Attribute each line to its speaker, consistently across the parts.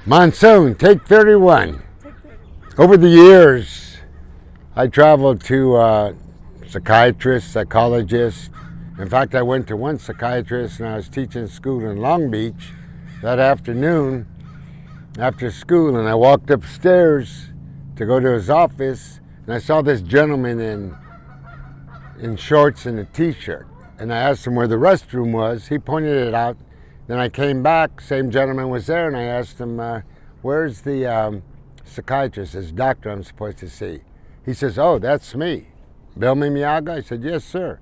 Speaker 1: Monsoon, take 31. Over the years, I traveled to psychiatrists, psychologists. In fact, I went to one psychiatrist and I was teaching school in Long Beach that afternoon after school, and I walked upstairs to go to his office, and I saw this gentleman in shorts and a t-shirt. And I asked him where the restroom was. He pointed it out. Then I came back, same gentleman was there, and I asked him, where's the psychiatrist, this doctor I'm supposed to see? He says, oh, that's me. Bill Mimiaga? I said, yes, sir.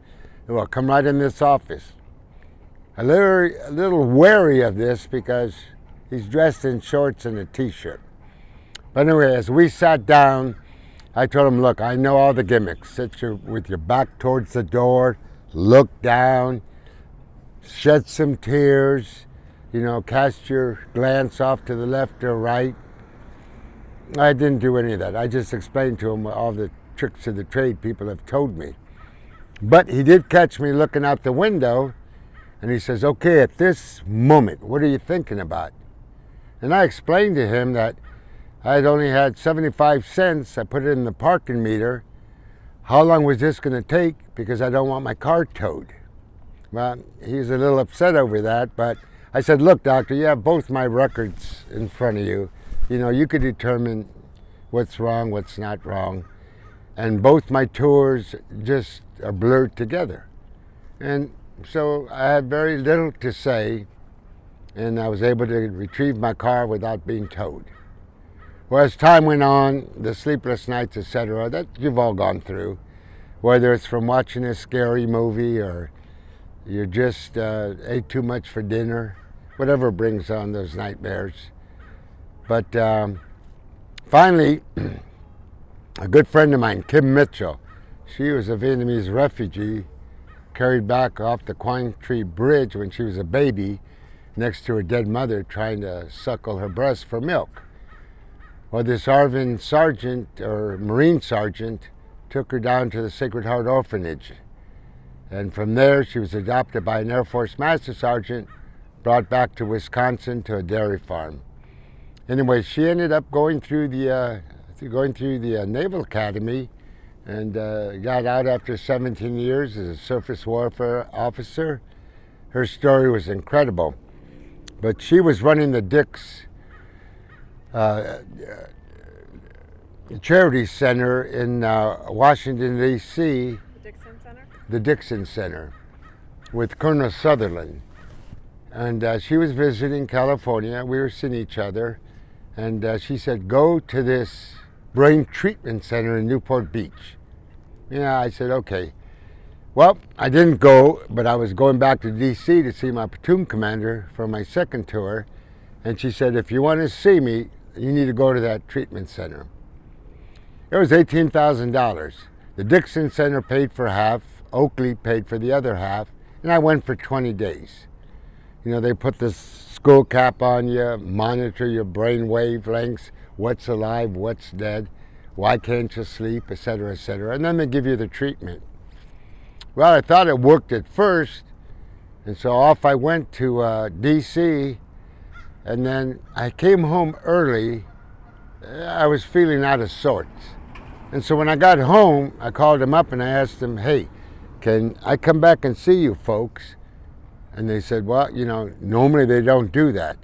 Speaker 1: Well, come right in this office. A little wary of this because he's dressed in shorts and a t-shirt. But anyway, as we sat down, I told him, look, I know all the gimmicks. Sit with your back towards the door, look down, shed some tears, cast your glance off to the left or right. I didn't do any of that. I just explained to him all the tricks of the trade people have told me. But he did catch me looking out the window, and he says, okay, at this moment, what are you thinking about? And I explained to him that I had only had 75 cents. I put it in the parking meter. How long was this going to take? Because I don't want my car towed. Well, he's a little upset over that, but I said, look, doctor, you have both my records in front of you. You could determine what's wrong, what's not wrong. And both my tours just are blurred together. And so I had very little to say, and I was able to retrieve my car without being towed. Well, as time went on, the sleepless nights, etc., that you've all gone through, whether it's from watching a scary movie or you just ate too much for dinner, whatever brings on those nightmares. But finally, a good friend of mine, Kim Mitchell, she was a Vietnamese refugee, carried back off the Quang Tri Bridge when she was a baby next to her dead mother trying to suckle her breast for milk. Well, this Arvin sergeant, or Marine sergeant, took her down to the Sacred Heart Orphanage. And from there, she was adopted by an Air Force Master Sergeant, brought back to Wisconsin to a dairy farm. Anyway, she ended up going through the Naval Academy and got out after 17 years as a surface warfare officer. Her story was incredible. But she was running the Dix Charity Center in Washington, D.C.
Speaker 2: The Dixon Center?
Speaker 1: The Dixon Center with Colonel Sutherland. And she was visiting California. We were seeing each other. And she said, go to this brain treatment center in Newport Beach. Yeah, I said, okay. Well, I didn't go, but I was going back to D.C. to see my platoon commander for my second tour. And she said, if you want to see me, you need to go to that treatment center. It was $18,000. The Dixon Center paid for half, Oakley paid for the other half, and I went for 20 days. They put this skull cap on you, monitor your brain wavelengths, what's alive, what's dead, why can't you sleep, etc., etc., and then they give you the treatment. Well, I thought it worked at first, and so off I went to D.C., and then I came home early. I was feeling out of sorts. And so when I got home, I called him up and I asked him, hey, can I come back and see you folks? And they said, well, normally they don't do that.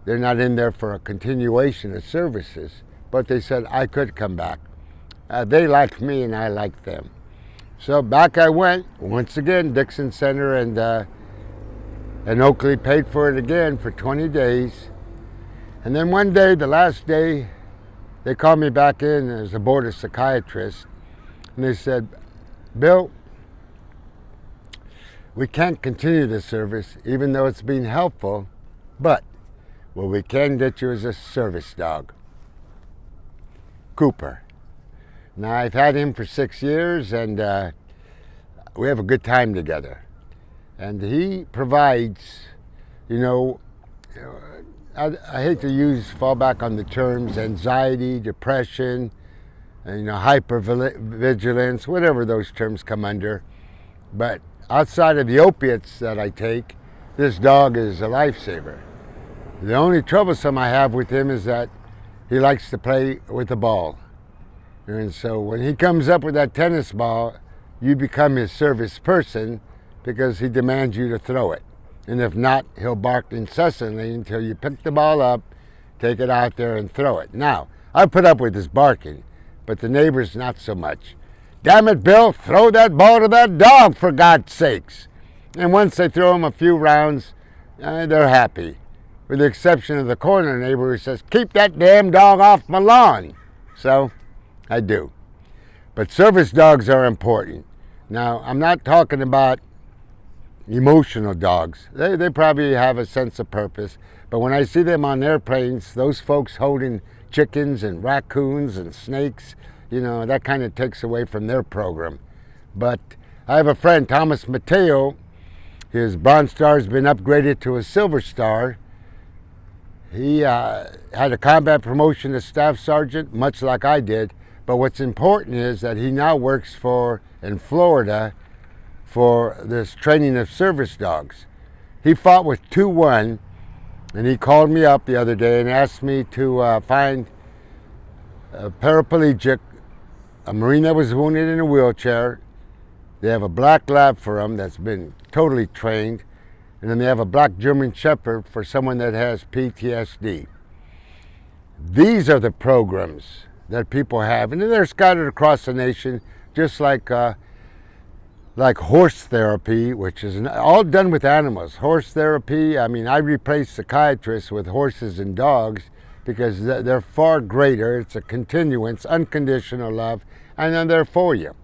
Speaker 1: They're not in there for a continuation of services. But they said I could come back. They liked me and I liked them. So back I went, once again, Dixon Center, and Oakley paid for it again for 20 days. And then one day, the last day, they called me back in as a board of psychiatrists, and they said, Bill, we can't continue this service, even though it's been helpful, but what we can get you is a service dog, Cooper. Now, I've had him for 6 years, and we have a good time together. And he provides, I hate to fall back on the terms anxiety, depression, hypervigilance, whatever those terms come under. But outside of the opiates that I take, this dog is a lifesaver. The only troublesome I have with him is that he likes to play with the ball. And so when he comes up with that tennis ball, you become his service person because he demands you to throw it. And if not, he'll bark incessantly until you pick the ball up, take it out there and throw it. Now, I put up with his barking, but the neighbors not so much. Damn it, Bill, throw that ball to that dog, for God's sakes. And once they throw him a few rounds, they're happy. With the exception of the corner neighbor who says, keep that damn dog off my lawn. So, I do. But service dogs are important. Now, I'm not talking about emotional dogs. They probably have a sense of purpose. But when I see them on airplanes, those folks holding chickens and raccoons and snakes, that kind of takes away from their program. But I have a friend, Thomas Mateo. His Bronze Star has been upgraded to a Silver Star. He had a combat promotion to Staff Sergeant, much like I did. But what's important is that he now works in Florida for this training of service dogs. He fought with 2-1, and he called me up the other day and asked me to find a paraplegic, a Marine that was wounded in a wheelchair. They have a black lab for him that's been totally trained, and then they have a black German Shepherd for someone that has PTSD. These are the programs that people have, and they're scattered across the nation, just like horse therapy, which is all done with animals. Horse therapy, I replace psychiatrists with horses and dogs because they're far greater. It's a continuance, unconditional love, and then they're for you.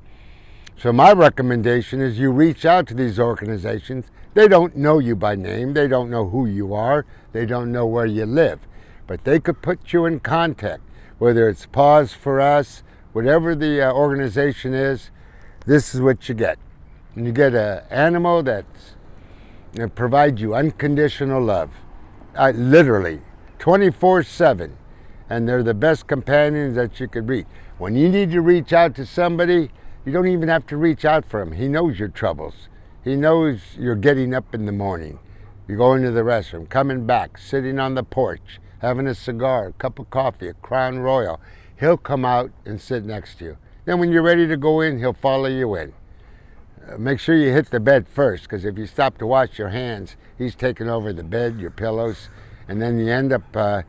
Speaker 1: So my recommendation is you reach out to these organizations. They don't know you by name. They don't know who you are. They don't know where you live. But they could put you in contact, whether it's Paws for Us, whatever the organization is, this is what you get. And you get an animal that provides you unconditional love, literally, 24/7. And they're the best companions that you could reach. When you need to reach out to somebody, you don't even have to reach out for him. He knows your troubles. He knows you're getting up in the morning. You're going to the restroom, coming back, sitting on the porch, having a cigar, a cup of coffee, a Crown Royal. He'll come out and sit next to you. Then when you're ready to go in, he'll follow you in. Make sure you hit the bed first, because if you stop to wash your hands, he's taking over the bed, your pillows, and then you end up,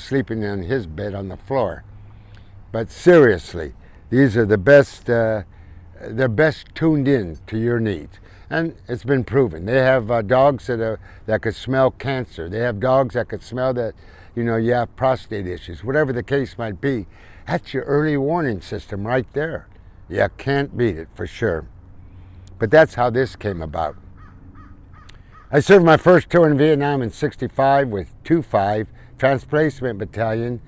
Speaker 1: sleeping in his bed on the floor. But seriously, these are the best, they're best tuned in to your needs. And it's been proven. They have dogs that could smell cancer. They have dogs that could smell that, you have prostate issues, whatever the case might be. That's your early warning system right there. You can't beat it, for sure. But that's how this came about. I served my first tour in Vietnam in '65 with 2-5 Transplacement Battalion.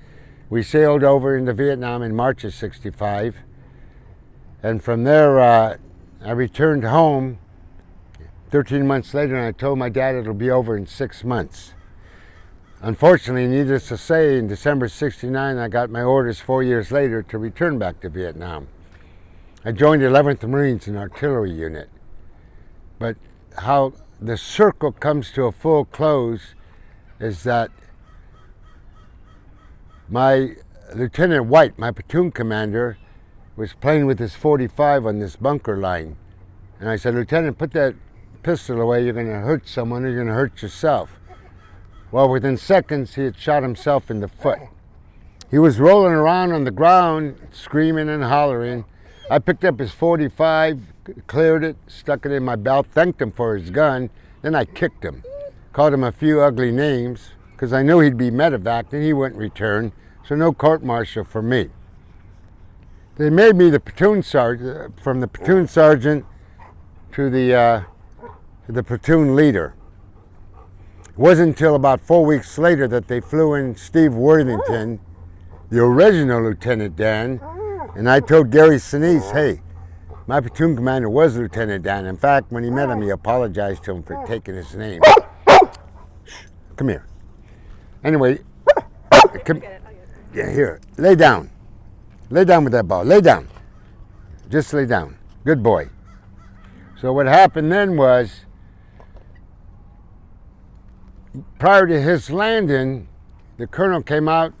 Speaker 1: We sailed over into Vietnam in March of '65. And from there, I returned home 13 months later, and I told my dad it'll be over in 6 months. Unfortunately, needless to say, in December '69, I got my orders 4 years later to return back to Vietnam. I joined the 11th Marines, an artillery unit. But how the circle comes to a full close is that my Lieutenant White, my platoon commander, was playing with his .45 on this bunker line. And I said, Lieutenant, put that pistol away. You're going to hurt someone or you're going to hurt yourself. Well, within seconds, he had shot himself in the foot. He was rolling around on the ground, screaming and hollering. I picked up his .45, cleared it, stuck it in my belt, thanked him for his gun. Then I kicked him, called him a few ugly names, because I knew he'd be medevaced and he wouldn't return, so no court-martial for me. They made me the platoon sergeant, from the platoon sergeant to the platoon leader. It wasn't until about 4 weeks later that they flew in Steve Worthington, the original Lieutenant Dan, and I told Gary Sinise, hey, my platoon commander was Lieutenant Dan. In fact, when he met him, he apologized to him for taking his name. Come here. Anyway, yeah, here, lay down. Lay down with that ball, lay down. Just lay down, good boy. So what happened then was, prior to his landing, the colonel came out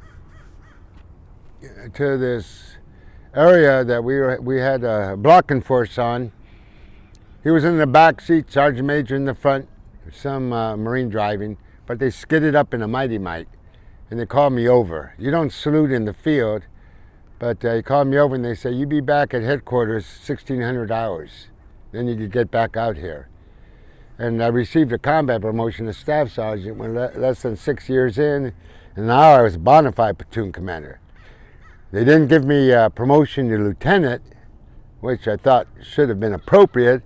Speaker 1: to this area that we had a blocking force on. He was in the back seat, Sergeant Major in the front, some Marine driving, but they skidded up in a mighty might, and they called me over. You don't salute in the field, but they called me over and they said, you be back at headquarters 1,600 hours. Then you could get back out here. And I received a combat promotion to staff sergeant when less than 6 years in, and now I was a bona fide platoon commander. They didn't give me a promotion to lieutenant, which I thought should have been appropriate,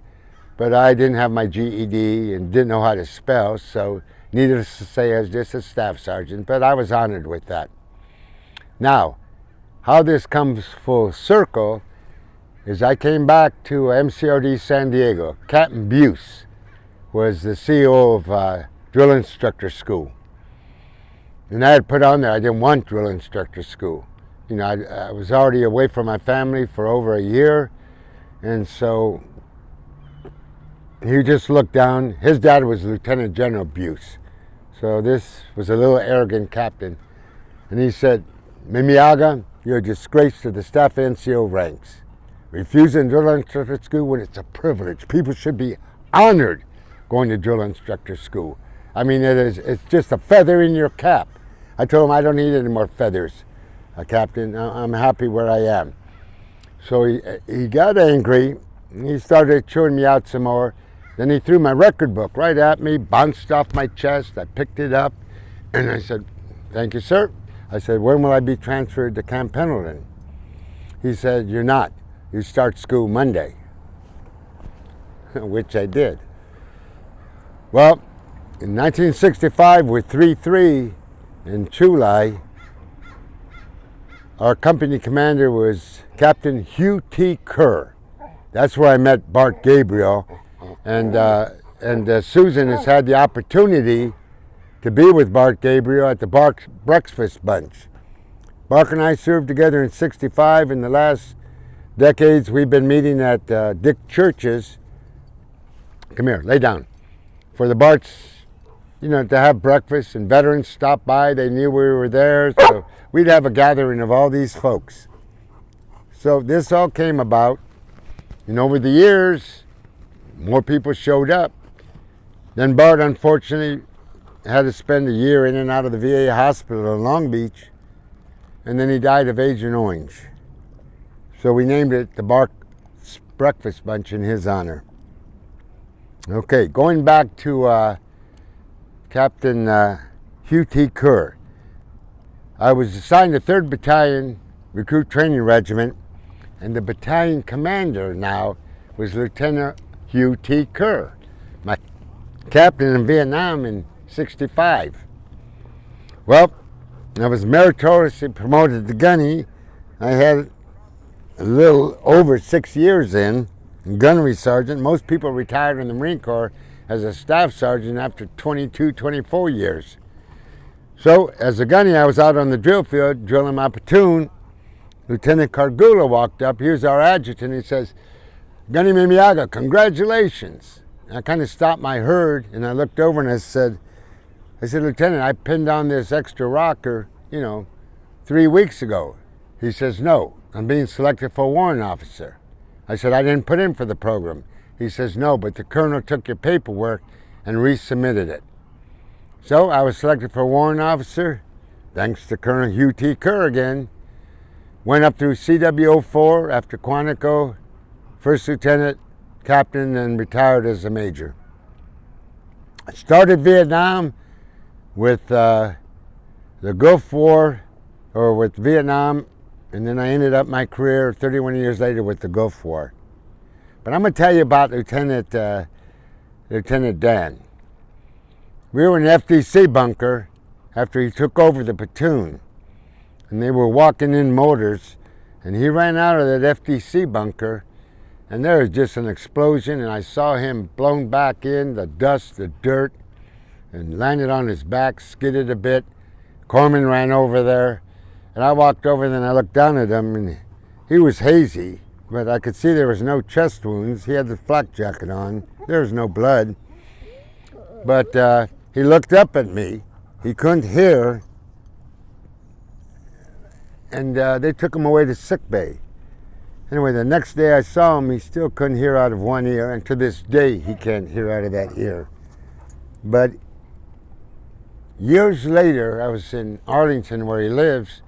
Speaker 1: but I didn't have my GED and didn't know how to spell, so needless to say I was just a staff sergeant, but I was honored with that. Now, how this comes full circle is I came back to MCRD San Diego. Captain Buse was the CEO of drill instructor school. And I had put on there, I didn't want drill instructor school. You know, I was already away from my family for over a year. And so he just looked down. His dad was Lieutenant General Buse. So this was a little arrogant captain. And he said, Mimiaga, you're a disgrace to the staff NCO ranks. Refusing drill instructor school when it's a privilege. People should be honored going to drill instructor school. I mean, it's just a feather in your cap. I told him I don't need any more feathers, Captain. I'm happy where I am. So he got angry. He started chewing me out some more. Then he threw my record book right at me, bounced off my chest. I picked it up, and I said, thank you, sir. I said, when will I be transferred to Camp Pendleton? He said, you're not. You start school Monday, which I did. Well, in 1965, with 3-3 in Chulai, our company commander was Captain Hugh T. Kerr. That's where I met Bart Gabriel. And Susan has had the opportunity to be with Bart Gabriel at the Breakfast Bunch. Bart and I served together in '65. In the last decades, we've been meeting at Dick Church's. Come here, lay down. For the Barts, you know, to have breakfast, and veterans stopped by. They knew we were there, so we'd have a gathering of all these folks. So this all came about, and over the years, more people showed up. Then Bart, unfortunately, had to spend a year in and out of the VA hospital in Long Beach, and then he died of Agent Orange. So we named it the Bart Breakfast Bunch in his honor. Okay, going back to Captain Hugh T. Kerr. I was assigned to 3rd Battalion Recruit Training Regiment, and the battalion commander now was Lieutenant Hugh T. Kerr, my captain in Vietnam in '65. Well, I was meritoriously promoted to gunny. I had a little over 6 years in gunnery sergeant. Most people retired in the Marine Corps as a staff sergeant after 22, 24 years. So as a gunny, I was out on the drill field drilling my platoon. Lieutenant Cargula walked up. He was our adjutant. He says, Gunny Mimiaga, congratulations. And I kind of stopped my herd, and I looked over and I said, Lieutenant, I pinned on this extra rocker, 3 weeks ago. He says, no, I'm being selected for a warrant officer. I said, I didn't put in for the program. He says, no, but the colonel took your paperwork and resubmitted it. So I was selected for a warrant officer, thanks to Colonel Hugh T. Kerr again. Went up through CW04 after Quantico, first lieutenant, captain, and retired as a major. I started Vietnam with the Gulf War, or with Vietnam, and then I ended up my career 31 years later with the Gulf War. But I'm going to tell you about Lieutenant Dan. We were in the FDC bunker after he took over the platoon, and they were walking in motors, and he ran out of that FDC bunker, and there was just an explosion, and I saw him blown back in, the dust, the dirt, and landed on his back, skidded a bit. Corpsman ran over there, and I walked over, and then I looked down at him, and he was hazy, but I could see there was no chest wounds. He had the flak jacket on. There was no blood. But He looked up at me. He couldn't hear, and they took him away to sick bay. Anyway, the next day I saw him, he still couldn't hear out of one ear, and to this day he can't hear out of that ear. But years later, I was in Arlington where he lives,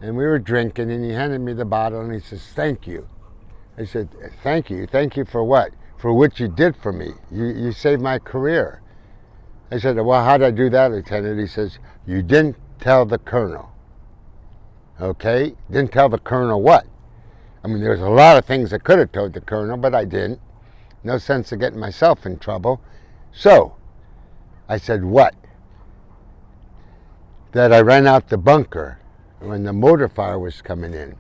Speaker 1: and we were drinking, and he handed me the bottle, and he says, "Thank you." I said, "Thank you? Thank you for what?" "For what you did for me. You saved my career." I said, "Well, how did I do that, Lieutenant?" He says, "You didn't tell the colonel." Okay? Didn't tell the colonel what? I mean, there's a lot of things I could have told the colonel, but I didn't. No sense of getting myself in trouble. So, I said, "What?" That I ran out the bunker when the mortar fire was coming in.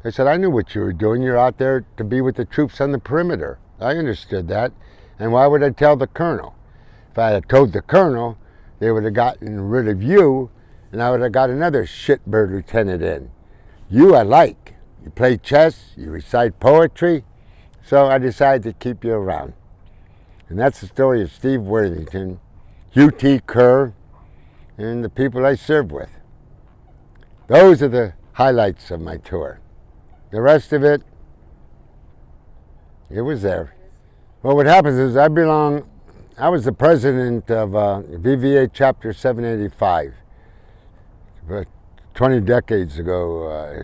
Speaker 1: I said, "I knew what you were doing. You're out there to be with the troops on the perimeter." I understood that. And why would I tell the colonel? If I had told the colonel, they would have gotten rid of you, and I would have got another shitbird lieutenant in. You I like. You play chess, you recite poetry, so I decided to keep you around. And that's the story of Steve Worthington, Hugh T. Kerr, and the people I served with. Those are the highlights of my tour. The rest of it, it was there. Well, what happens is I was the president of VVA Chapter 785. But 20 decades ago,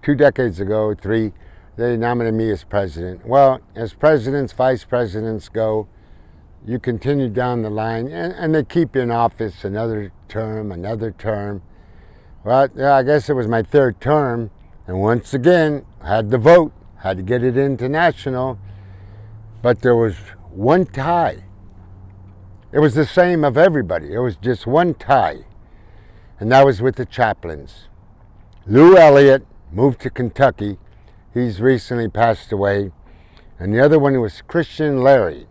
Speaker 1: 2 decades ago, 3, they nominated me as president. Well, as presidents, vice presidents go, you continue down the line, and they keep you in office another term. Well, yeah, I guess it was my 3rd term, and once again, I had the vote, had to get it into national, but there was one tie. It was the same of everybody. It was just one tie, and that was with the chaplains. Lou Elliott moved to Kentucky. He's recently passed away. And the other one was Christian Larry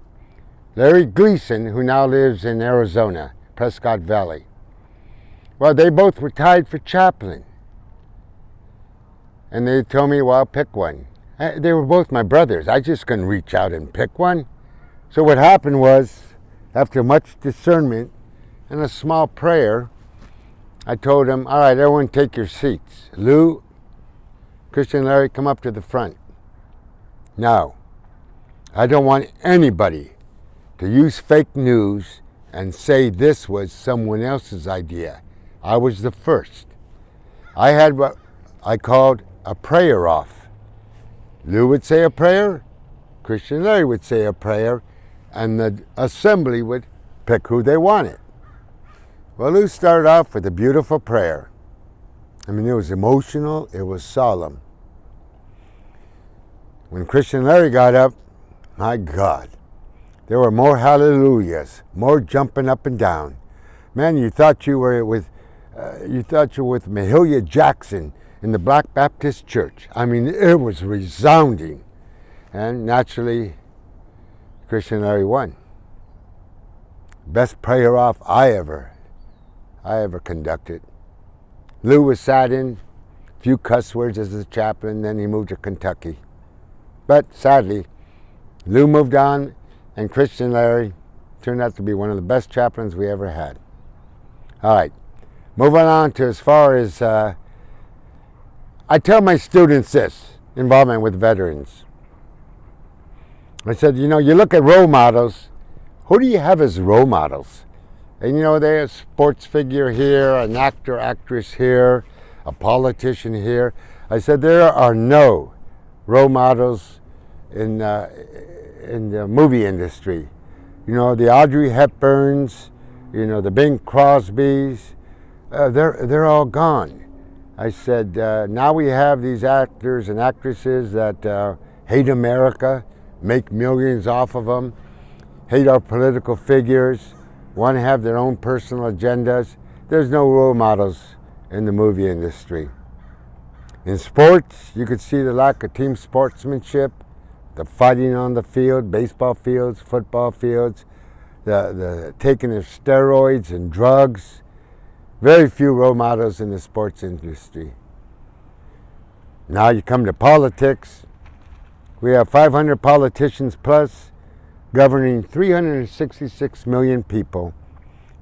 Speaker 1: Gleason, who now lives in Arizona, Prescott Valley. Well, they both were tied for chaplain. And they told me, well, pick one. They were both my brothers. I just couldn't reach out and pick one. So what happened was, after much discernment and a small prayer, I told them, all right, everyone take your seats. Lou, Christian, Larry, come up to the front. Now, I don't want anybody to use fake news and say this was someone else's idea. I was the first. I had what I called a prayer off. Lou would say a prayer, Christian Larry would say a prayer, and the assembly would pick who they wanted. Well, Lou started off with a beautiful prayer. I mean, it was emotional, it was solemn. When Christian Larry got up, my God, there were more hallelujahs, more jumping up and down. Man, you thought you were with Mahalia Jackson in the Black Baptist Church. I mean, it was resounding. And naturally, Christian Larry won. Best prayer off I ever conducted. Lou was sat in, a few cuss words as a chaplain, then he moved to Kentucky. But sadly, Lou moved on, and Christian Larry turned out to be one of the best chaplains we ever had. All right, moving on to as far as, I tell my students this, involvement with veterans. I said, you know, you look at role models, who do you have as role models? And you know, there's a sports figure here, an actor, actress here, a politician here. I said, there are no role models in the movie industry. You know, the Audrey Hepburns, you know, the Bing Crosbys, they're all gone. I said, now we have these actors and actresses that hate America, make millions off of them, hate our political figures, want to have their own personal agendas. There's no role models in the movie industry. In sports, you could see the lack of team sportsmanship, the fighting on the field, baseball fields, football fields, the taking of steroids and drugs. Very few role models in the sports industry. Now you come to politics. We have 500 politicians plus governing 366 million people.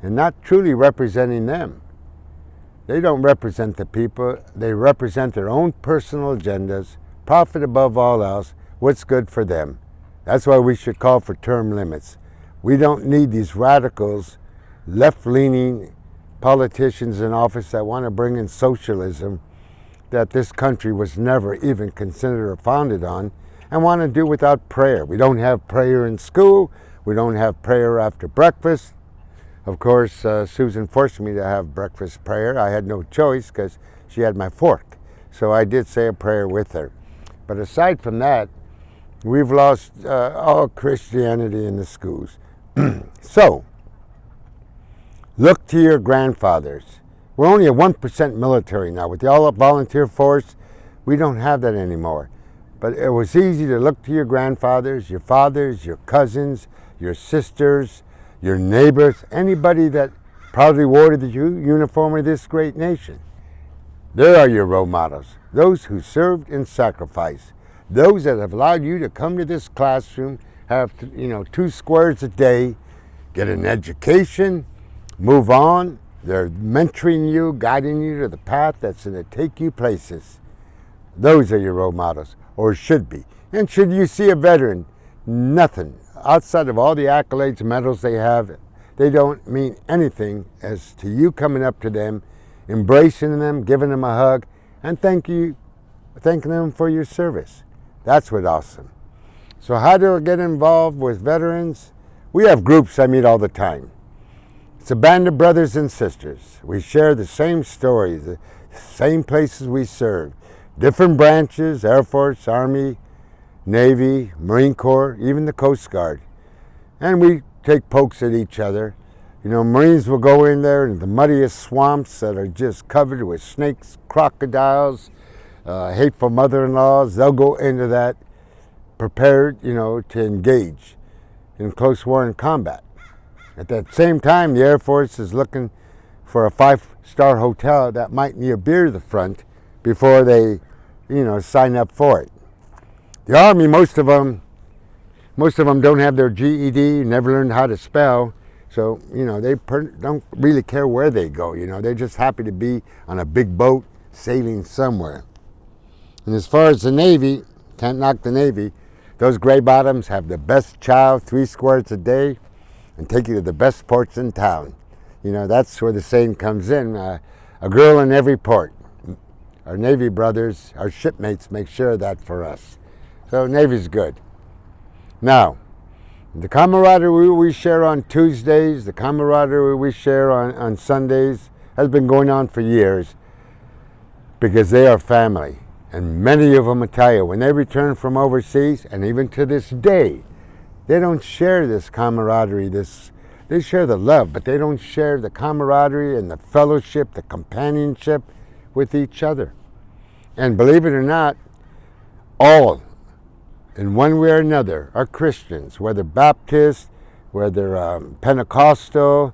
Speaker 1: and not truly representing them. They don't represent the people. They represent their own personal agendas, profit above all else, what's good for them. That's why we should call for term limits. We don't need these radicals, left-leaning politicians in office that want to bring in socialism that this country was never even considered or founded on, and want to do without prayer. We don't have prayer in school. We don't have prayer after breakfast. Of course, Susan forced me to have breakfast prayer. I had no choice because she had my fork. So I did say a prayer with her. But aside from that, we've lost all Christianity in the schools. So, look to your grandfathers. We're only a 1% military now. With the all-volunteer force, we don't have that anymore. But it was easy to look to your grandfathers, your fathers, your cousins, your sisters, your neighbors, anybody that proudly wore the uniform of this great nation. There are your role models, those who served and sacrificed, those that have allowed you to come to this classroom, have 2 squares a day, get an education, move on. They're mentoring you, guiding you to the path that's going to take you places. Those are your role models, or should be. And should you see a veteran, nothing outside of all the accolades, medals they have, they don't mean anything as to you coming up to them, embracing them, giving them a hug, and thanking them for your service. That's what's awesome. So how do I get involved with veterans? We have groups I meet all the time. It's a band of brothers and sisters. We share the same stories, the same places we serve. Different branches, Air Force, Army, Navy, Marine Corps, even the Coast Guard. And we take pokes at each other. Marines will go in there in the muddiest swamps that are just covered with snakes, crocodiles, hateful mother-in-laws. They'll go into that prepared, to engage in close war and combat. At that same time, the Air Force is looking for a 5-star hotel that might need a beer to the front before they, sign up for it. The Army, most of them don't have their GED, never learned how to spell, so, they don't really care where they go, They're just happy to be on a big boat sailing somewhere. And as far as the Navy, can't knock the Navy, those gray bottoms have the best chow, 3 squares a day, and take you to the best ports in town. That's where the saying comes in, a girl in every port. Our Navy brothers, our shipmates, make sure of that for us. So Navy's good. Now, the camaraderie we share on Tuesdays, the camaraderie we share on Sundays has been going on for years because they are family. And many of them will tell you, when they return from overseas, and even to this day, they don't share this camaraderie, they share the love, but they don't share the camaraderie and the fellowship, the companionship with each other. And believe it or not, all, in one way or another, are Christians, whether Baptist, whether Pentecostal,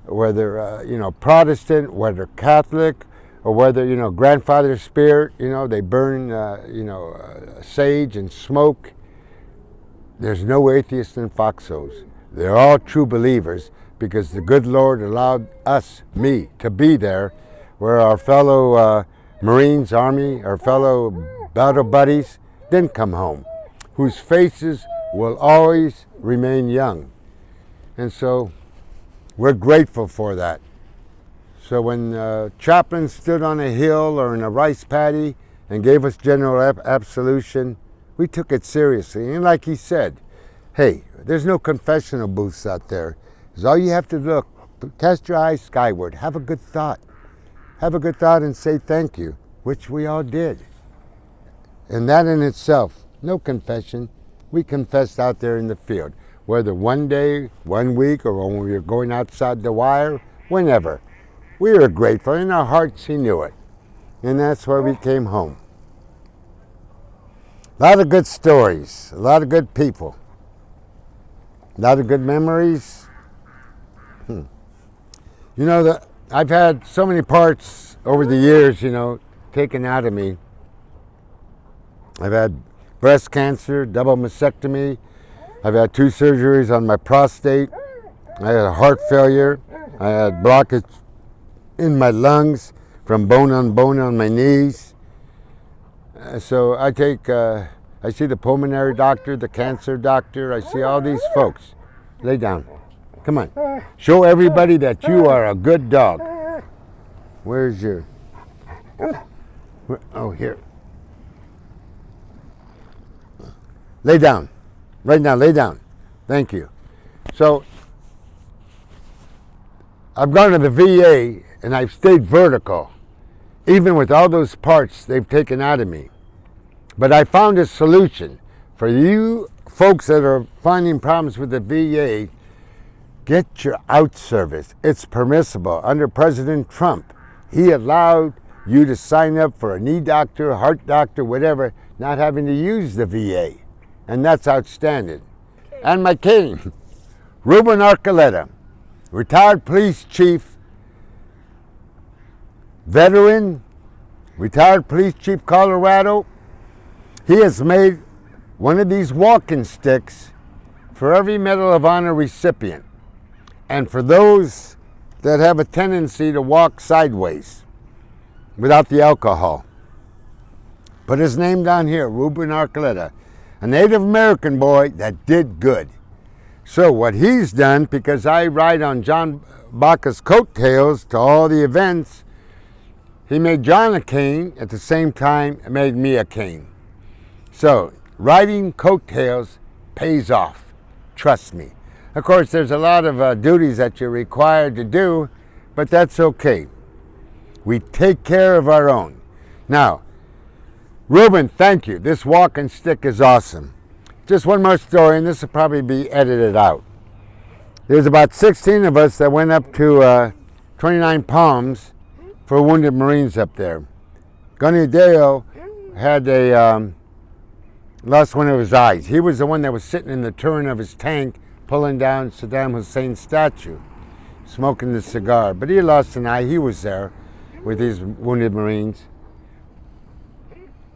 Speaker 1: whether, Protestant, whether Catholic, or whether, grandfather spirit, they burn, sage and smoke. There's no atheists in Foxholes. They're all true believers because the good Lord allowed me, to be there where our fellow Marines, Army, our fellow battle buddies didn't come home, whose faces will always remain young. And so we're grateful for that. So when Chaplain stood on a hill or in a rice paddy and gave us general absolution, we took it seriously. And like he said, hey, there's no confessional booths out there. It's all you have to look, cast your eyes skyward, have a good thought. Have a good thought and say thank you, which we all did. And that in itself, no confession, we confessed out there in the field. Whether one day, 1 week, or when we were going outside the wire, whenever. We were grateful. In our hearts, he knew it. And that's why we came home. A lot of good stories, a lot of good people, a lot of good memories. I've had so many parts over the years, taken out of me. I've had breast cancer, double mastectomy. I've had 2 surgeries on my prostate. I had a heart failure. I had blockage in my lungs from bone on my knees. So I see the pulmonary doctor, the cancer doctor. I see all these folks. Lay down. Come on. Show everybody that you are a good dog. Where's your... Oh, here. Lay down. Right now, lay down. Thank you. So, I've gone to the VA and I've stayed vertical, even with all those parts they've taken out of me. But I found a solution for you folks that are finding problems with the VA. Get your out service. It's permissible. Under President Trump, he allowed you to sign up for a knee doctor, heart doctor, whatever, not having to use the VA. And that's outstanding. Okay. And my king, Ruben Archuleta, retired police chief, veteran, retired police chief, Colorado. He has made one of these walking sticks for every Medal of Honor recipient. And for those that have a tendency to walk sideways without the alcohol. Put his name down here, Ruben Archuleta, a Native American boy that did good. So what he's done, because I ride on John Baca's coattails to all the events, he made John a cane, at the same time made me a cane. So riding coattails pays off, trust me. Of course, there's a lot of duties that you're required to do, but that's okay. We take care of our own. Now, Ruben, thank you. This walking stick is awesome. Just one more story, and this will probably be edited out. There's about 16 of us that went up to 29 Palms for wounded Marines up there. Gunny Dale had lost one of his eyes. He was the one that was sitting in the turret of his tank pulling down Saddam Hussein's statue, smoking the cigar. But he lost an eye. He was there with these wounded Marines.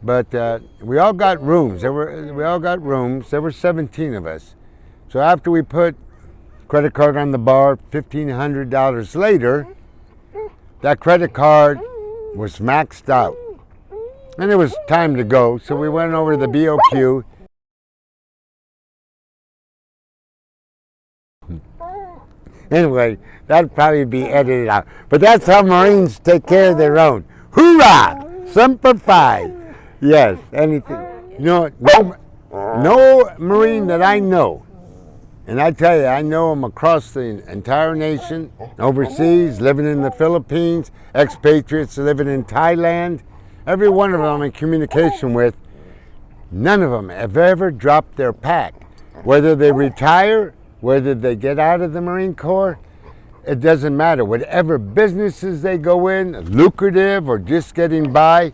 Speaker 1: But we all got rooms. There were 17 of us. So after we put credit card on the bar, $1,500 later, that credit card was maxed out. And it was time to go. So we went over to the BOQ. Anyway, that'd probably be edited out. But that's how Marines take care of their own. Hoorah! Semper Fi! Yes, anything. You know, no Marine that I know, and I tell you, I know them across the entire nation, overseas, living in the Philippines, expatriates living in Thailand, every one of them I'm in communication with, none of them have ever dropped their pack. Whether they retire, whether they get out of the Marine Corps, it doesn't matter. Whatever businesses they go in, lucrative or just getting by,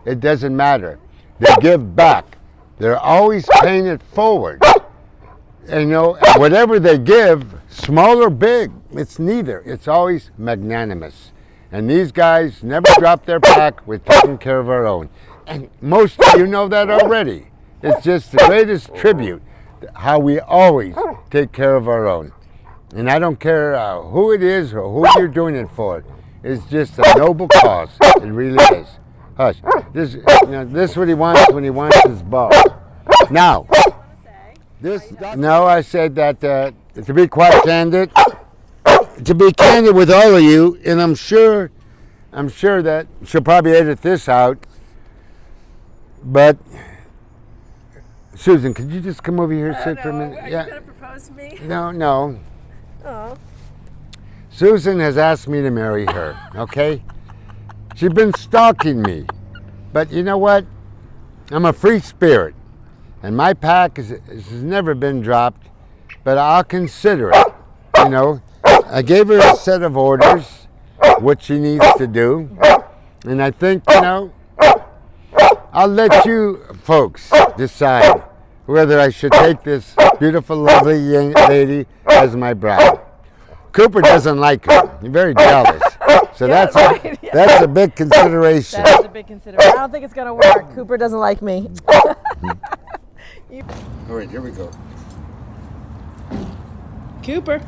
Speaker 1: it doesn't matter. They give back. They're always paying it forward. And, you know, whatever they give, small or big, it's neither. It's always magnanimous. And these guys never drop their pack. We're taking care of our own. And most of you know that already. It's just the greatest tribute, how we always take care of our own. And I don't care who it is or who you're doing it for. It's just a noble cause. It really is. Hush. This is what he wants when he wants his ball. Now, I said that to be quite candid, with all of you, and I'm sure that she'll probably edit this out, but Susan, could you just come over here and sit for a minute?
Speaker 2: Are you going to propose to me?
Speaker 1: No.
Speaker 2: Oh.
Speaker 1: Susan has asked me to marry her, okay? She's been stalking me. But you know what? I'm a free spirit. And my pack has never been dropped, but I'll consider it. You know, I gave her a set of orders, what she needs to do. And I think, you know, I'll let you folks decide whether I should take this beautiful, lovely young lady as my bride. Cooper doesn't like her. He's very jealous. So that's a big consideration.
Speaker 2: That is a big consideration. I don't think it's going to work. Cooper doesn't like me.
Speaker 1: All right, here we go.
Speaker 2: Cooper.